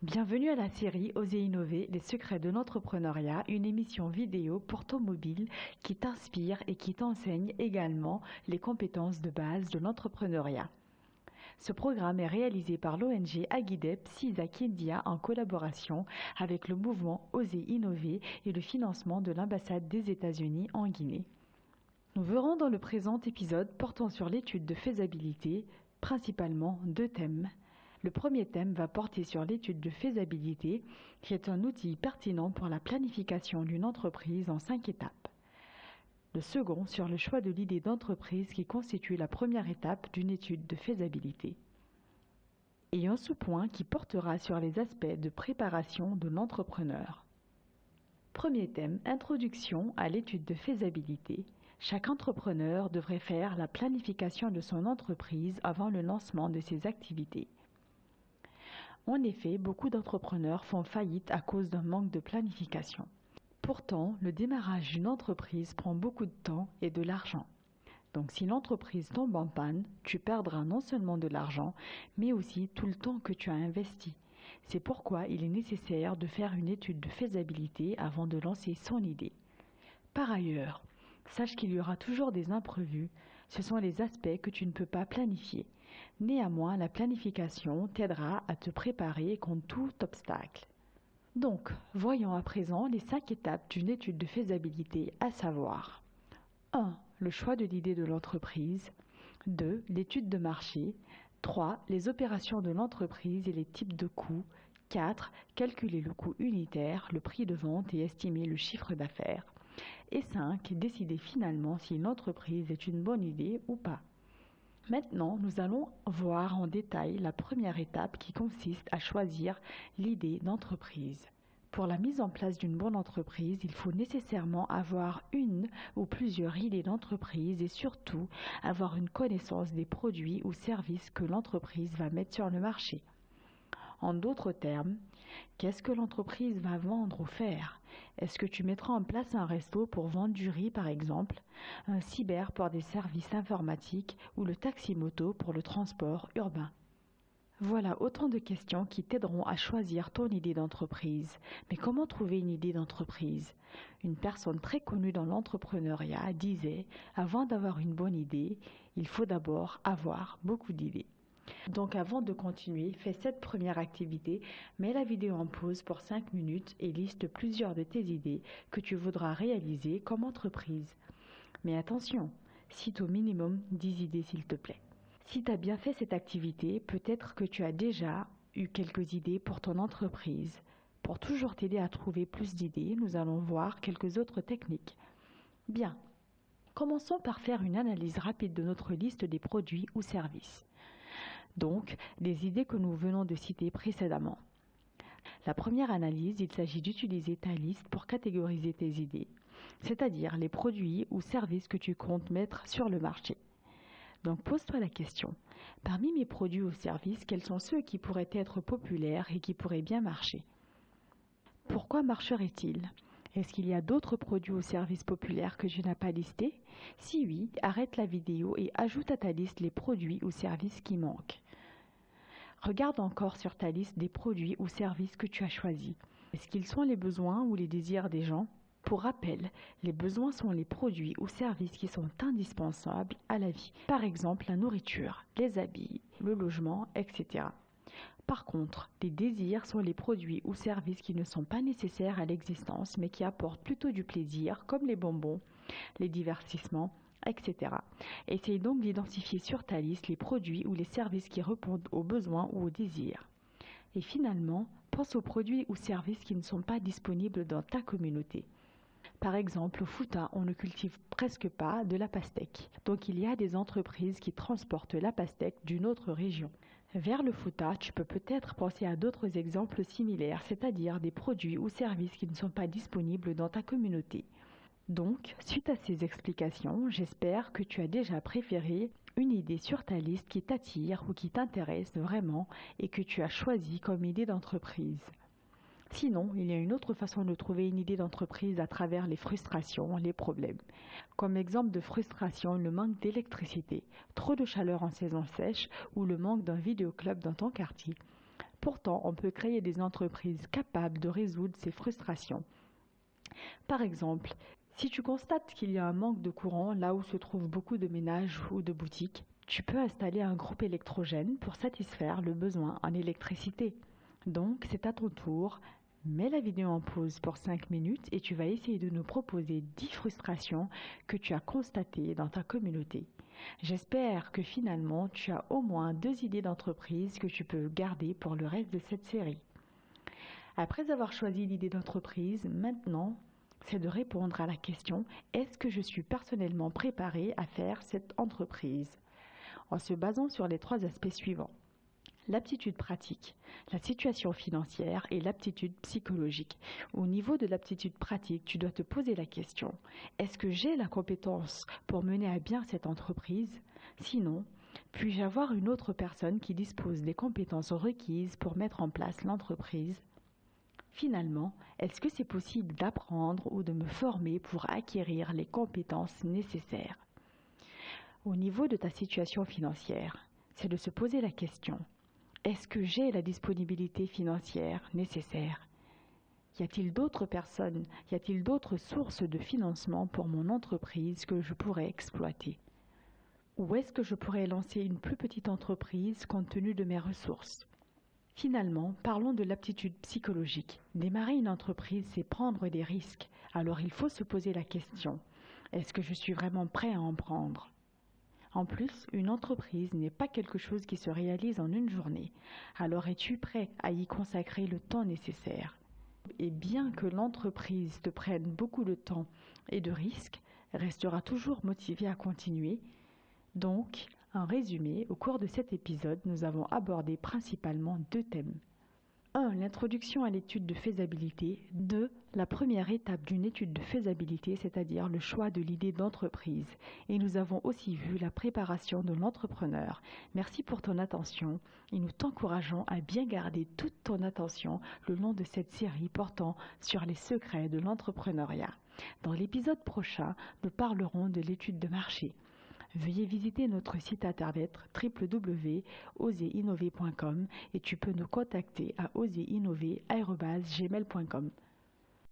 Bienvenue à la série Oser innover, les secrets de l'entrepreneuriat, une émission vidéo pour ton mobile qui t'inspire et qui t'enseigne également les compétences de base de l'entrepreneuriat. Ce programme est réalisé par l'ONG Agidep Sisak India en collaboration avec le mouvement Oser innover et le financement de l'ambassade des États-Unis en Guinée. Nous verrons dans le présent épisode portant sur l'étude de faisabilité principalement deux thèmes. Le premier thème va porter sur l'étude de faisabilité, qui est un outil pertinent pour la planification d'une entreprise en 5 étapes. Le second sur le choix de l'idée d'entreprise qui constitue la première étape d'une étude de faisabilité. Et un sous-point qui portera sur les aspects de préparation de l'entrepreneur. Premier thème, introduction à l'étude de faisabilité. Chaque entrepreneur devrait faire la planification de son entreprise avant le lancement de ses activités. En effet, beaucoup d'entrepreneurs font faillite à cause d'un manque de planification. Pourtant, le démarrage d'une entreprise prend beaucoup de temps et de l'argent. Donc si l'entreprise tombe en panne, tu perdras non seulement de l'argent, mais aussi tout le temps que tu as investi. C'est pourquoi il est nécessaire de faire une étude de faisabilité avant de lancer son idée. Par ailleurs, sache qu'il y aura toujours des imprévus, ce sont les aspects que tu ne peux pas planifier. Néanmoins, la planification t'aidera à te préparer contre tout obstacle. Donc, voyons à présent les 5 étapes d'une étude de faisabilité, à savoir 1. Le choix de l'idée de l'entreprise. 2. L'étude de marché. 3. Les opérations de l'entreprise et les types de coûts. 4. Calculer le coût unitaire, le prix de vente et estimer le chiffre d'affaires. Et 5. Décider finalement si l'entreprise est une bonne idée ou pas. Maintenant, nous allons voir en détail la première étape qui consiste à choisir l'idée d'entreprise. Pour la mise en place d'une bonne entreprise, il faut nécessairement avoir une ou plusieurs idées d'entreprise et surtout avoir une connaissance des produits ou services que l'entreprise va mettre sur le marché. En d'autres termes, qu'est-ce que l'entreprise va vendre ou faire? Est-ce que tu mettras en place un resto pour vendre du riz par exemple, un cyber pour des services informatiques ou le taxi-moto pour le transport urbain? Voilà autant de questions qui t'aideront à choisir ton idée d'entreprise. Mais comment trouver une idée d'entreprise? Une personne très connue dans l'entrepreneuriat disait « Avant d'avoir une bonne idée, il faut d'abord avoir beaucoup d'idées ». Donc avant de continuer, fais cette première activité, mets la vidéo en pause pour 5 minutes et liste plusieurs de tes idées que tu voudras réaliser comme entreprise. Mais attention, cite au minimum 10 idées s'il te plaît. Si tu as bien fait cette activité, peut-être que tu as déjà eu quelques idées pour ton entreprise. Pour toujours t'aider à trouver plus d'idées, nous allons voir quelques autres techniques. Bien, commençons par faire une analyse rapide de notre liste des produits ou services. Donc, des idées que nous venons de citer précédemment. La première analyse, il s'agit d'utiliser ta liste pour catégoriser tes idées, c'est-à-dire les produits ou services que tu comptes mettre sur le marché. Donc pose-toi la question, parmi mes produits ou services, quels sont ceux qui pourraient être populaires et qui pourraient bien marcher? Pourquoi marcheraient-ils? Est-ce qu'il y a d'autres produits ou services populaires que tu n'as pas listés? Si oui, arrête la vidéo et ajoute à ta liste les produits ou services qui manquent. Regarde encore sur ta liste des produits ou services que tu as choisis. Est-ce qu'ils sont les besoins ou les désirs des gens? Pour rappel, les besoins sont les produits ou services qui sont indispensables à la vie. Par exemple, la nourriture, les habits, le logement, etc. Par contre, les désirs sont les produits ou services qui ne sont pas nécessaires à l'existence mais qui apportent plutôt du plaisir, comme les bonbons, les divertissements, etc. Essaye donc d'identifier sur ta liste les produits ou les services qui répondent aux besoins ou aux désirs. Et finalement, pense aux produits ou services qui ne sont pas disponibles dans ta communauté. Par exemple, au Fouta, on ne cultive presque pas de la pastèque. Donc il y a des entreprises qui transportent la pastèque d'une autre région. Vers le Fouta, tu peux peut-être penser à d'autres exemples similaires, c'est-à-dire des produits ou services qui ne sont pas disponibles dans ta communauté. Donc, suite à ces explications, j'espère que tu as déjà préféré une idée sur ta liste qui t'attire ou qui t'intéresse vraiment et que tu as choisi comme idée d'entreprise. Sinon, il y a une autre façon de trouver une idée d'entreprise à travers les frustrations, les problèmes. Comme exemple de frustration, le manque d'électricité, trop de chaleur en saison sèche ou le manque d'un vidéoclub dans ton quartier. Pourtant, on peut créer des entreprises capables de résoudre ces frustrations. Par exemple, si tu constates qu'il y a un manque de courant là où se trouvent beaucoup de ménages ou de boutiques, tu peux installer un groupe électrogène pour satisfaire le besoin en électricité. Donc, c'est à ton tour. Mets la vidéo en pause pour 5 minutes et tu vas essayer de nous proposer 10 frustrations que tu as constatées dans ta communauté. J'espère que finalement tu as au moins 2 idées d'entreprise que tu peux garder pour le reste de cette série. Après avoir choisi l'idée d'entreprise, maintenant, c'est de répondre à la question: est-ce que je suis personnellement préparé à faire cette entreprise? En se basant sur les 3 aspects suivants: l'aptitude pratique, la situation financière et l'aptitude psychologique. Au niveau de l'aptitude pratique, tu dois te poser la question: est-ce que j'ai la compétence pour mener à bien cette entreprise? Sinon, puis-je avoir une autre personne qui dispose des compétences requises pour mettre en place l'entreprise? Finalement, est-ce que c'est possible d'apprendre ou de me former pour acquérir les compétences nécessaires? Au niveau de ta situation financière, c'est de se poser la question: est-ce que j'ai la disponibilité financière nécessaire? Y a-t-il d'autres personnes, y a-t-il d'autres sources de financement pour mon entreprise que je pourrais exploiter? Ou est-ce que je pourrais lancer une plus petite entreprise compte tenu de mes ressources? Finalement, parlons de l'aptitude psychologique. Démarrer une entreprise, c'est prendre des risques. Alors il faut se poser la question: est-ce que je suis vraiment prêt à en prendre? En plus, une entreprise n'est pas quelque chose qui se réalise en une journée. Alors es-tu prêt à y consacrer le temps nécessaire? Et bien que l'entreprise te prenne beaucoup de temps et de risques, restera toujours motivé à continuer. Donc, en résumé, au cours de cet épisode, nous avons abordé principalement 2 thèmes. 1. L'introduction à l'étude de faisabilité. 2. La première étape d'une étude de faisabilité, c'est-à-dire le choix de l'idée d'entreprise. Et nous avons aussi vu la préparation de l'entrepreneur. Merci pour ton attention et nous t'encourageons à bien garder toute ton attention le long de cette série portant sur les secrets de l'entrepreneuriat. Dans l'épisode prochain, nous parlerons de l'étude de marché. Veuillez visiter notre site internet www.oserinnover.com et tu peux nous contacter à oserinnover@gmail.com.